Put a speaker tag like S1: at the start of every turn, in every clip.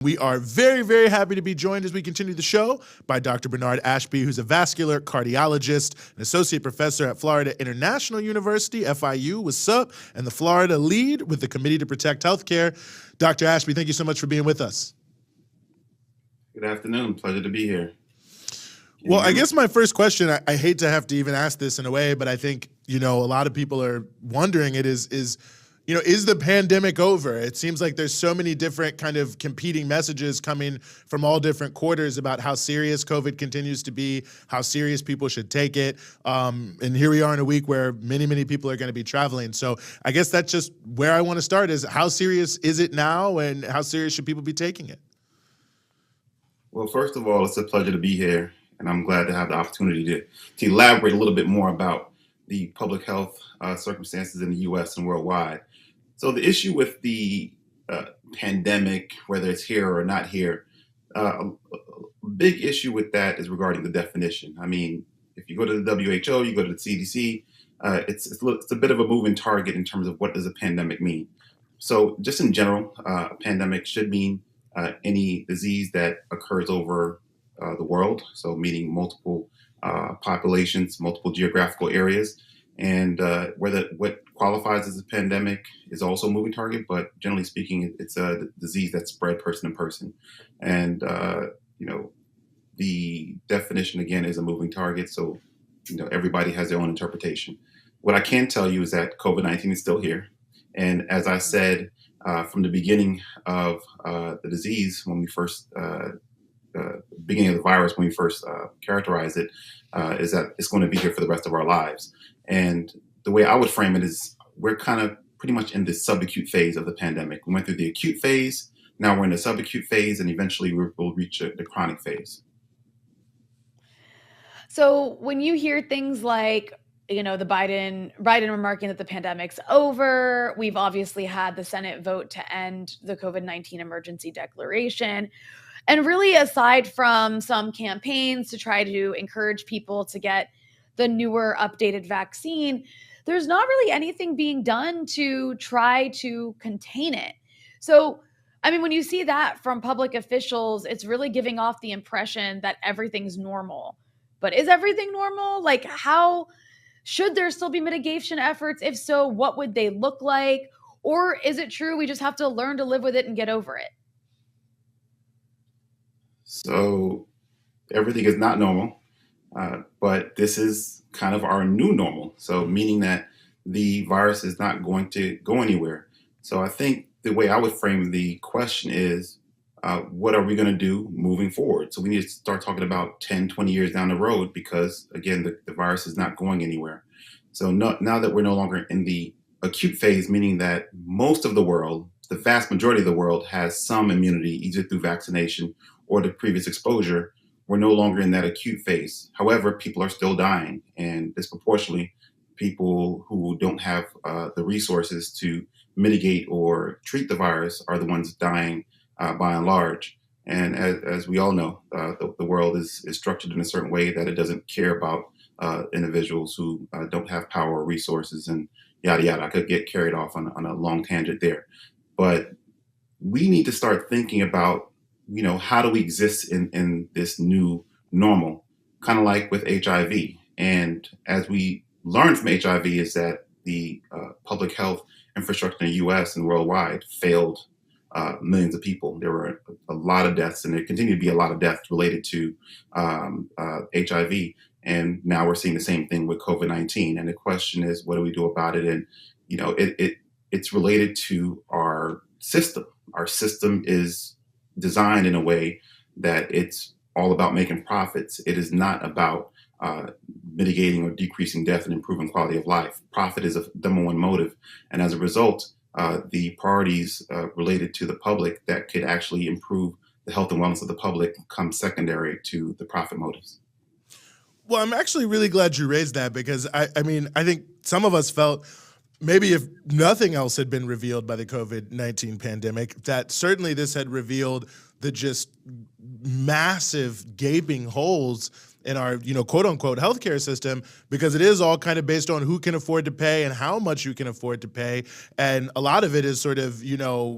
S1: We are very, very happy to be joined as we continue the show by Dr. Bernard Ashby, who's a vascular cardiologist, an associate professor at Florida International University, FIU. What's up? And the Florida lead with the Committee to Protect Healthcare. Dr. Ashby, thank you so much for being with us.
S2: Good afternoon. Pleasure to be here.
S1: Well, I guess my first question, I hate to have to even ask this in a way, but I think, a lot of people are wondering is the pandemic over? It seems like there's so many different kind of competing messages coming from all different quarters about how serious COVID continues to be, how serious people should take it. And here we are in a week where many, many people are going to be traveling. So I guess that's just where I want to start is how serious is it now and how serious should people be taking it?
S2: Well, first of all, it's a pleasure to be here. And I'm glad to have the opportunity to elaborate a little bit more about the public health circumstances in the U.S. and worldwide. So the issue with the pandemic, whether it's here or not here, a big issue with that is regarding the definition. I mean, if you go to the WHO, you go to the CDC, it's a bit of a moving target in terms of what does a pandemic mean. So just in general, a pandemic should mean any disease that occurs over the world, so meaning multiple populations, multiple geographical areas, and what qualifies as a pandemic is also a moving target. But generally speaking, it's a disease that's spread person to person, and the definition again is a moving target. So everybody has their own interpretation. What I can tell you is that COVID-19 is still here, and as I said from the beginning of the disease, when we first beginning of the virus, when we first characterized it, is that it's going to be here for the rest of our lives. And the way I would frame it is we're kind of pretty much in the subacute phase of the pandemic. We went through the acute phase, now we're in the subacute phase, and eventually we'll reach the chronic phase.
S3: So when you hear things like, the Biden remarking that the pandemic's over, we've obviously had the Senate vote to end the COVID-19 emergency declaration. And really, aside from some campaigns to try to encourage people to get the newer, updated vaccine, there's not really anything being done to try to contain it. So, I mean, when you see that from public officials, it's really giving off the impression that everything's normal. But is everything normal? Like, how should there still be mitigation efforts? If so, what would they look like? Or is it true we just have to learn to live with it and get over it?
S2: So everything is not normal, but this is kind of our new normal. So meaning that the virus is not going to go anywhere. So I think the way I would frame the question is, what are we going to do moving forward? So we need to start talking about 10, 20 years down the road because, again, the virus is not going anywhere. So now that we're no longer in the acute phase, meaning that most of the world, the vast majority of the world has some immunity, either through vaccination or the previous exposure, we're no longer in that acute phase. However, people are still dying, and disproportionately, people who don't have the resources to mitigate or treat the virus are the ones dying by and large. And as we all know, the world is structured in a certain way that it doesn't care about individuals who don't have power or resources and yada, yada. I could get carried off on a long tangent there. But we need to start thinking about how do we exist in this new normal, kind of like with HIV. And as we learned from HIV is that the public health infrastructure in the US and worldwide failed millions of people. There were a lot of deaths, and there continue to be a lot of deaths related to HIV. And now we're seeing the same thing with COVID-19. And the question is, what do we do about it? And, it's related to our system. Our system is designed in a way that it's all about making profits. It is not about mitigating or decreasing death and improving quality of life. Profit is a number one motive. And as a result, the priorities related to the public that could actually improve the health and wellness of the public come secondary to the profit motives.
S1: Well, I'm actually really glad you raised that because I think some of us felt maybe if nothing else had been revealed by the COVID-19 pandemic, that certainly this had revealed the just massive gaping holes quote unquote healthcare system, because it is all kind of based on who can afford to pay and how much you can afford to pay. And a lot of it is sort of,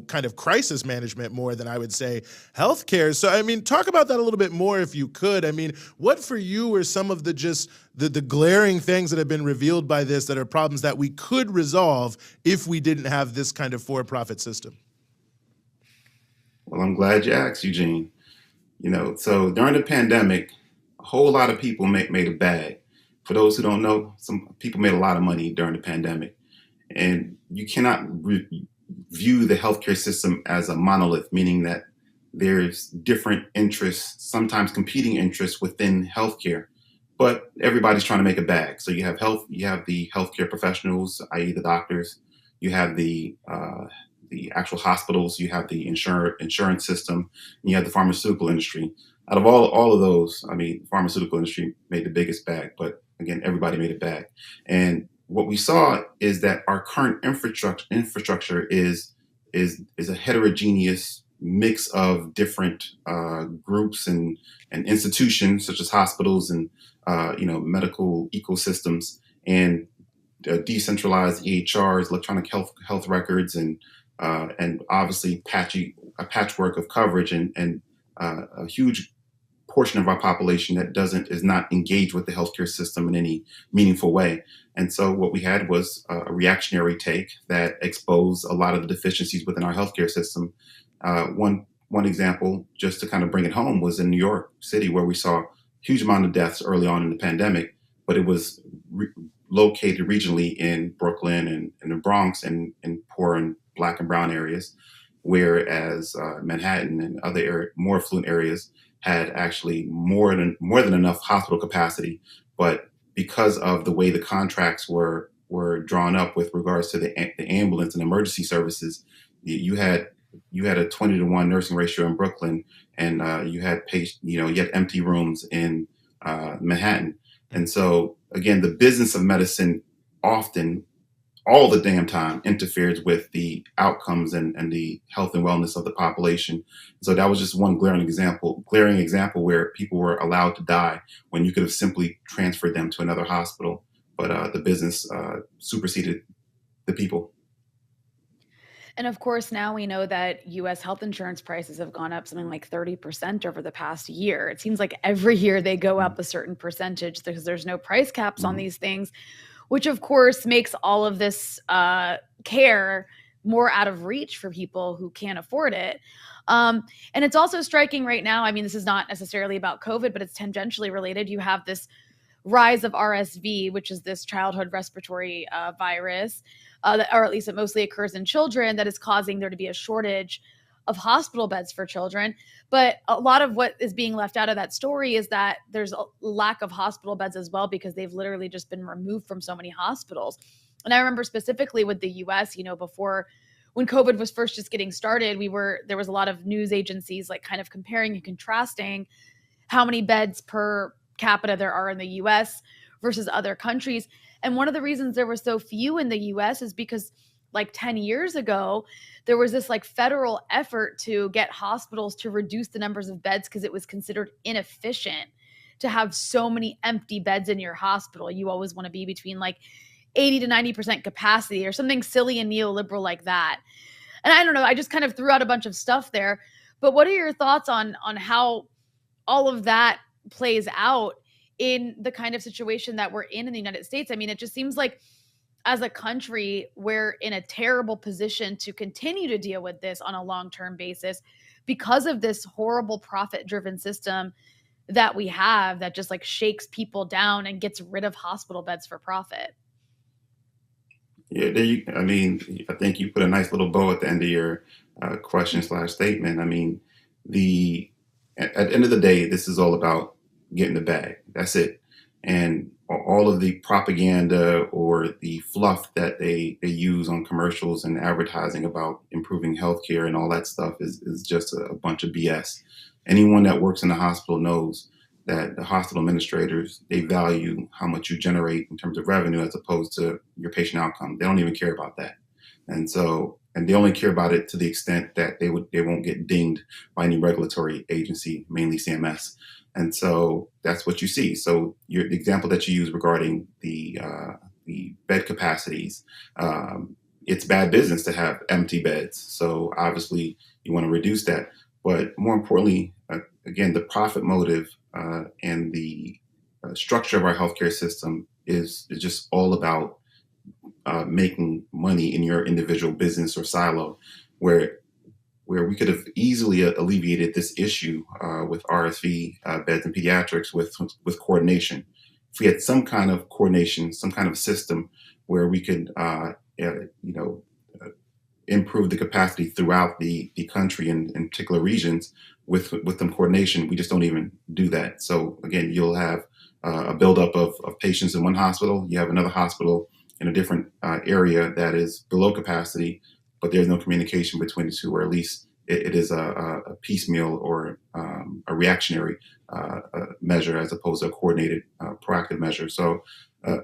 S1: kind of crisis management more than I would say healthcare. So, I mean, talk about that a little bit more if you could. I mean, what for you are some of the glaring things that have been revealed by this that are problems that we could resolve if we didn't have this kind of for-profit system?
S2: Well, I'm glad you asked, Eugene. So during the pandemic, a whole lot of people made a bag. For those who don't know, some people made a lot of money during the pandemic. And you cannot view the healthcare system as a monolith, meaning that there's different interests, sometimes competing interests within healthcare, but everybody's trying to make a bag. So you have the healthcare professionals, i.e. the doctors, you have the actual hospitals, you have the insurance system, and you have the pharmaceutical industry. Out of all of those, I mean, the pharmaceutical industry made the biggest bag, but again, everybody made a bag. And what we saw is that our current infrastructure is a heterogeneous mix of different groups and institutions, such as hospitals and medical ecosystems, and decentralized EHRs, electronic health records, and obviously a patchwork of coverage, and a huge portion of our population that is not engaged with the healthcare system in any meaningful way. And so what we had was a reactionary take that exposed a lot of the deficiencies within our healthcare system. One example, just to kind of bring it home, was in New York City, where we saw a huge amount of deaths early on in the pandemic, but it was located regionally in Brooklyn and in the Bronx and in poor and Black and brown areas, whereas Manhattan and other more affluent areas had actually more than enough hospital capacity. But because of the way the contracts were drawn up with regards to the ambulance and emergency services, you had a 20-to-1 nursing ratio in Brooklyn, and you had empty rooms in Manhattan. And so again, the business of medicine often, all the damn time, interferes with the outcomes and the health and wellness of the population. So that was just one glaring example where people were allowed to die when you could have simply transferred them to another hospital. But the business superseded the people.
S3: And of course, now we know that US health insurance prices have gone up something like 30% over the past year. It seems like every year they go up a certain percentage because there's no price caps on these things, which of course makes all of this care more out of reach for people who can't afford it. And it's also striking right now. I mean, this is not necessarily about COVID, but it's tangentially related. You have this rise of RSV, which is this childhood respiratory virus, or at least it mostly occurs in children, that is causing there to be a shortage of hospital beds for children. But a lot of what is being left out of that story is that there's a lack of hospital beds as well, because they've literally just been removed from so many hospitals. And I remember specifically with the US, before, when COVID was first just getting started, there was a lot of news agencies like kind of comparing and contrasting how many beds per capita there are in the US versus other countries. And one of the reasons there were so few in the US is because like 10 years ago, there was this like federal effort to get hospitals to reduce the numbers of beds because it was considered inefficient to have so many empty beds in your hospital. You always want to be between like 80 to 90% capacity or something silly and neoliberal like that. And I don't know, I just kind of threw out a bunch of stuff there. But what are your thoughts on how all of that plays out in the kind of situation that we're in the United States? I mean, it just seems like as a country, we're in a terrible position to continue to deal with this on a long-term basis because of this horrible profit-driven system that we have that just like shakes people down and gets rid of hospital beds for profit.
S2: Yeah, I think you put a nice little bow at the end of your question/statement. I mean, at the end of the day, this is all about getting the bag. That's it. And all of the propaganda or the fluff that they use on commercials and advertising about improving healthcare and all that stuff is just a bunch of BS. Anyone that works in the hospital knows that the hospital administrators, they value how much you generate in terms of revenue as opposed to your patient outcome. They don't even care about that. And so and they only care about it to the extent that they won't get dinged by any regulatory agency, mainly CMS. And so that's what you see. So the example that you use regarding the bed capacities, it's bad business to have empty beds. So obviously you want to reduce that. But more importantly, again, the profit motive and the structure of our healthcare system is just all about making money in your individual business or silo, where we could have easily alleviated this issue with RSV beds and pediatrics with coordination. If we had some kind of coordination, some kind of system where we could, you know, improve the capacity throughout the country and in particular regions with them coordination, we just don't even do that. So again, you'll have a buildup of patients in one hospital. You have another hospital in a different area that is below capacity, but there's no communication between the two, or at least it is a piecemeal or a reactionary measure as opposed to a coordinated, proactive measure. So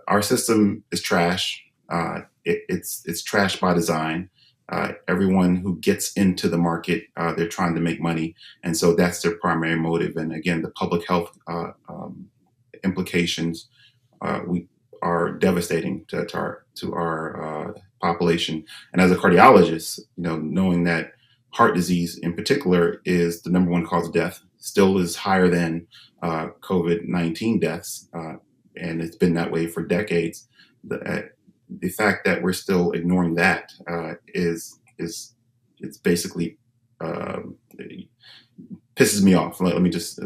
S2: our system is trash. It's trash by design. Everyone who gets into the market, they're trying to make money, and so that's their primary motive. And again, the public health implications we are devastating to our population. And as a cardiologist, knowing that heart disease in particular is the number one cause of death, still is higher than COVID-19 deaths, and it's been that way for decades. The fact that we're still ignoring that is it's basically pisses me off. Let me just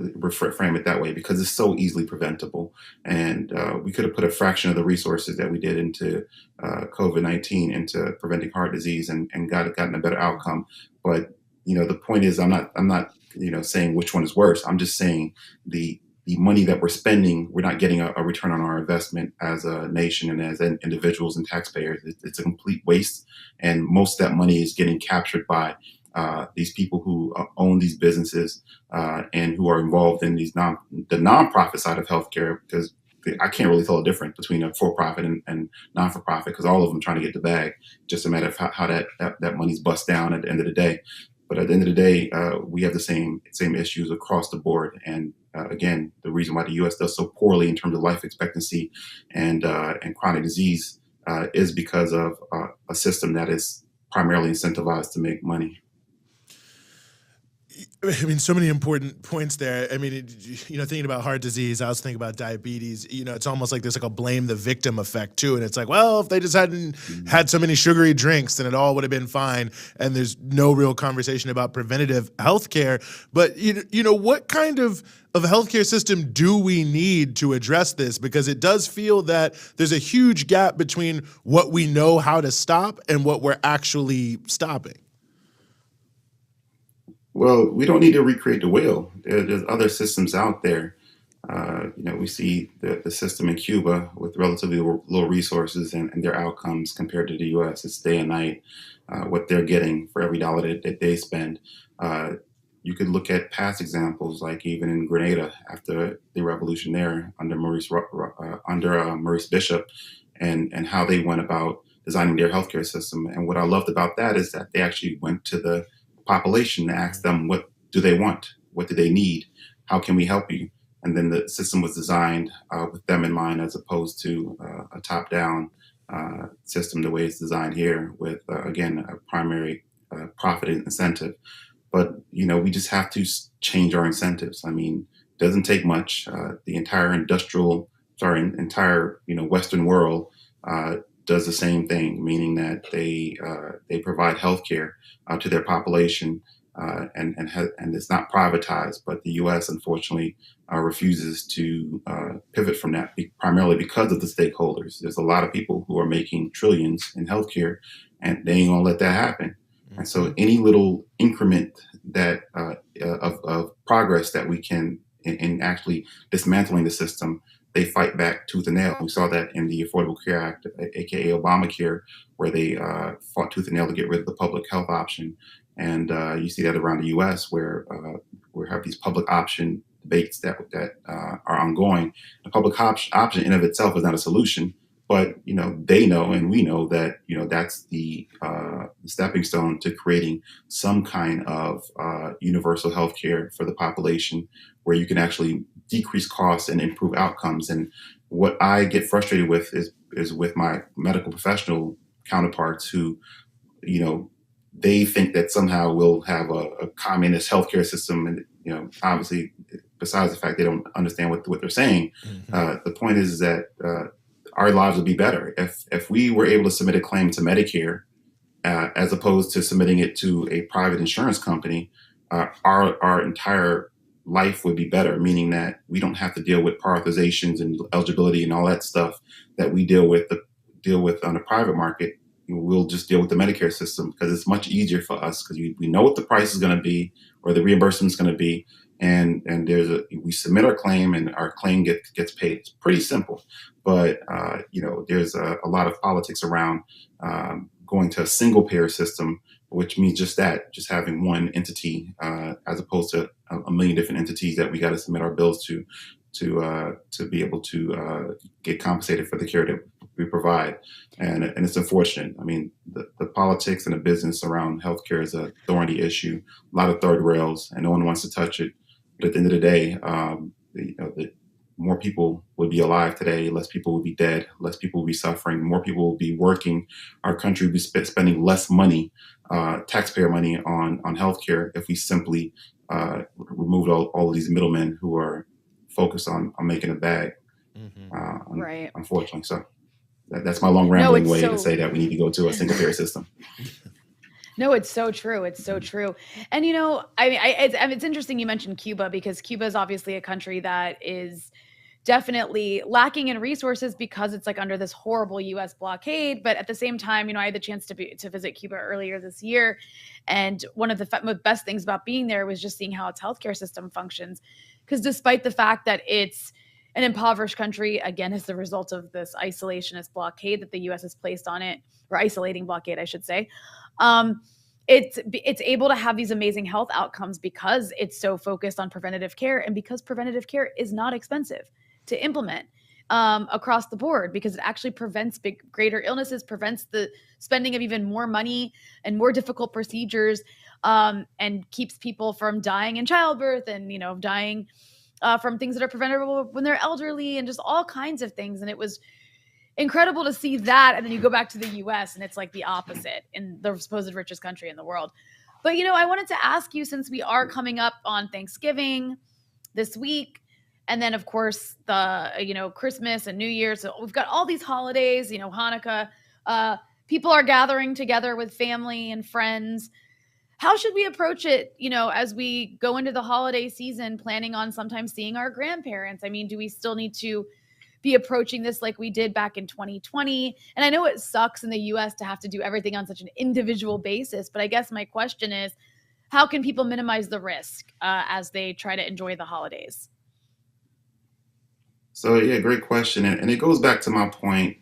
S2: frame it that way, because it's so easily preventable. And we could have put a fraction of the resources that we did into COVID-19 into preventing heart disease and gotten a better outcome. But the point is, I'm not saying which one is worse. I'm just saying the money that we're spending, we're not getting a return on our investment as a nation and as individuals and taxpayers. It's a complete waste, and most of that money is getting captured by these people who own these businesses and who are involved in the nonprofit side of healthcare, because I can't really tell a difference between a for-profit and non-for-profit, because all of them trying to get the bag. Just a matter of how that money's bust down at the end of the day. But at the end of the day, we have the same issues across the board. And again, the reason why the U.S. does so poorly in terms of life expectancy and chronic disease is because of a system that is primarily incentivized to make money.
S1: I mean, so many important points there. I mean, thinking about heart disease, I was thinking about diabetes. It's almost like there's like a blame the victim effect too. And it's like, well, if they just hadn't had so many sugary drinks, then it all would have been fine. And there's no real conversation about preventative healthcare. But what kind of healthcare system do we need to address this? Because it does feel that there's a huge gap between what we know how to stop and what we're actually stopping.
S2: Well, we don't need to recreate the wheel. There's other systems out there. We see the system in Cuba with relatively low resources and their outcomes compared to the U.S. It's day and night what they're getting for every dollar that they spend. You could look at past examples, like even in Grenada after the revolution there under Maurice Bishop, and how they went about designing their healthcare system. And what I loved about that is that they actually went to the population to ask them, what do they want? What do they need? How can we help you? And then the system was designed with them in mind, as opposed to a top-down system the way it's designed here with, again, a primary profit incentive. But, we just have to change our incentives. I mean, it doesn't take much. The entire Western world does the same thing, meaning that they provide healthcare to their population, and it's not privatized. But the U.S. unfortunately refuses to pivot from that, primarily because of the stakeholders. There's a lot of people who are making trillions in healthcare, and they ain't gonna let that happen. And so any little increment that of progress that we can in actually dismantling the system, they fight back tooth and nail. We saw that in the Affordable Care Act, aka Obamacare, where they fought tooth and nail to get rid of the public health option. And you see that around the U.S., where we have these public option debates that are ongoing. The public option in of itself is not a solution, but they know and we know that that's the stepping stone to creating some kind of universal health care for the population, where you can actually decrease costs and improve outcomes. And what I get frustrated with is with my medical professional counterparts who, they think that somehow we'll have a communist healthcare system, and obviously, besides the fact they don't understand what they're saying, the point is that our lives would be better if we were able to submit a claim to Medicare as opposed to submitting it to a private insurance company. Our entire life would be better, meaning that we don't have to deal with prioritizations and eligibility and all that stuff that we deal with on the private market. We'll just deal with the Medicare system because it's much easier for us, because we know what the price is going to be or the reimbursement is going to be, and we submit our claim and our claim gets paid. It's pretty simple, but there's a lot of politics around going to a single payer system, which means just having one entity as opposed to a million different entities that we got to submit our bills to be able to get compensated for the care that we provide. And it's unfortunate. I mean, the politics and the business around healthcare is a thorny issue, a lot of third rails, and no one wants to touch it. But at the end of the day, the more people would be alive today, less people would be dead, less people would be suffering, more people would be working. Our country would be spending less money, taxpayer money on healthcare, if we simply removed all of these middlemen who are focused on making a bag.
S3: Right.
S2: Unfortunately. So that's my long rambling way to say that we need to go to a single payer system.
S3: No, it's so true. It's so true. And, it's interesting you mentioned Cuba, because Cuba is obviously a country that is definitely lacking in resources because it's like under this horrible U.S. blockade. But at the same time, I had the chance to visit Cuba earlier this year. And one of the best things about being there was just seeing how its healthcare system functions. Because despite the fact that it's an impoverished country, again, as the result of this isolationist blockade that the U.S. has placed on it, or isolating blockade, I should say, it's able to have these amazing health outcomes because it's so focused on preventative care, and because preventative care is not expensive to implement across the board, because it actually prevents greater illnesses, prevents the spending of even more money and more difficult procedures, and keeps people from dying in childbirth and, dying from things that are preventable when they're elderly, and just all kinds of things. And it was incredible to see that. And then you go back to the US and it's like the opposite in the supposed richest country in the world. But, I wanted to ask you, since we are coming up on Thanksgiving this week, and then of course the, Christmas and New Year. So we've got all these holidays, Hanukkah, people are gathering together with family and friends. How should we approach it, as we go into the holiday season, planning on sometimes seeing our grandparents? I mean, do we still need to be approaching this like we did back in 2020? And I know it sucks in the US to have to do everything on such an individual basis, but I guess my question is, how can people minimize the risk as they try to enjoy the holidays?
S2: So, yeah, great question. And it goes back to my point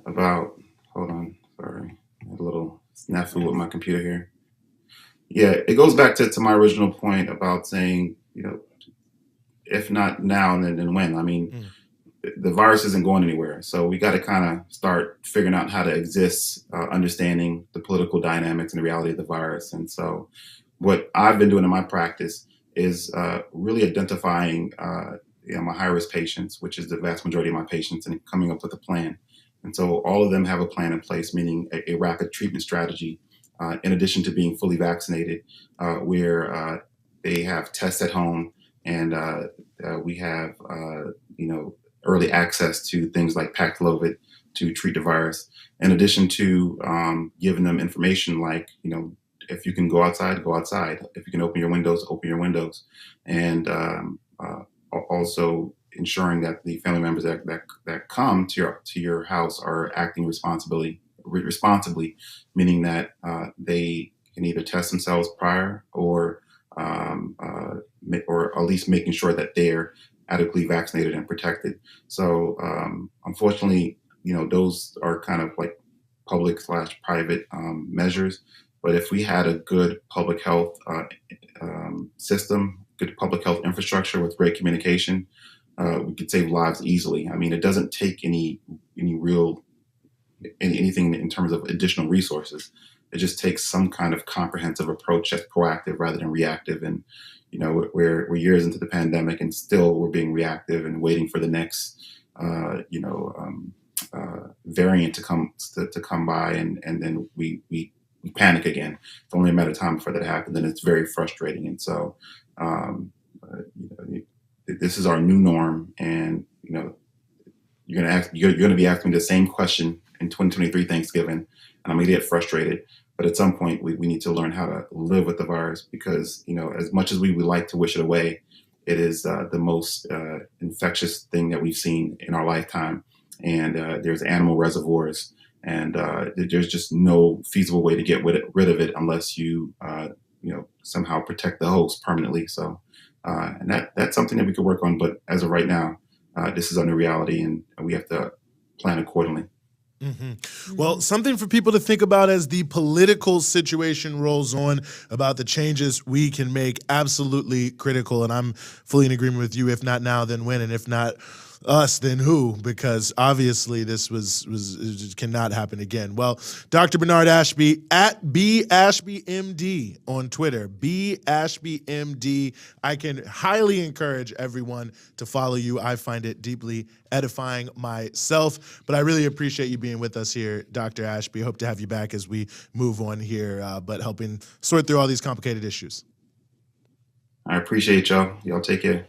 S2: about, hold on, sorry, I had a little snafu with my computer here. Yeah, it goes back to my original point about saying, if not now, then when? I mean, the virus isn't going anywhere. So we got to kind of start figuring out how to exist, understanding the political dynamics and the reality of the virus. And so what I've been doing in my practice is really identifying my high-risk patients, which is the vast majority of my patients, and coming up with a plan. And so all of them have a plan in place, meaning a rapid treatment strategy, in addition to being fully vaccinated, where they have tests at home, and we have, early access to things like Paxlovid to treat the virus, in addition to giving them information like, if you can go outside, go outside. If you can open your windows, open your windows. And also ensuring that the family members that come to your house are acting responsibly, meaning that they can either test themselves prior or at least making sure that they're adequately vaccinated and protected. So unfortunately, those are kind of like public/private measures. But if we had a good public health system, good public health infrastructure with great communication, we could save lives easily. I mean, it doesn't take any real anything in terms of additional resources. It just takes some kind of comprehensive approach that's proactive rather than reactive. And we're years into the pandemic, and still we're being reactive and waiting for the next variant to come by, and then we panic again. It's only a matter of time before that happens, and it's very frustrating. And so this is our new norm, and you're gonna be asking me the same question in 2023 Thanksgiving, and I'm gonna get frustrated. But at some point, we need to learn how to live with the virus, because as much as we would like to wish it away, it is the most infectious thing that we've seen in our lifetime. And there's animal reservoirs, and there's just no feasible way to get rid of it unless you somehow protect the host permanently. So and that's something that we could work on. But as of right now, this is our new reality, and we have to plan accordingly.
S1: Mm-hmm. Well, something for people to think about as the political situation rolls on, about the changes we can make. Absolutely critical. And I'm fully in agreement with you. If not now, then when? And if not us, then who? Because obviously this it cannot happen again. Well, Dr. Bernard Ashby at BAshbyMD on Twitter, BAshbyMD. I can highly encourage everyone to follow you. I find it deeply edifying myself, but I really appreciate you being with us here, Dr. Ashby. Hope to have you back as we move on here, but helping sort through all these complicated issues.
S2: I appreciate y'all. Y'all take care.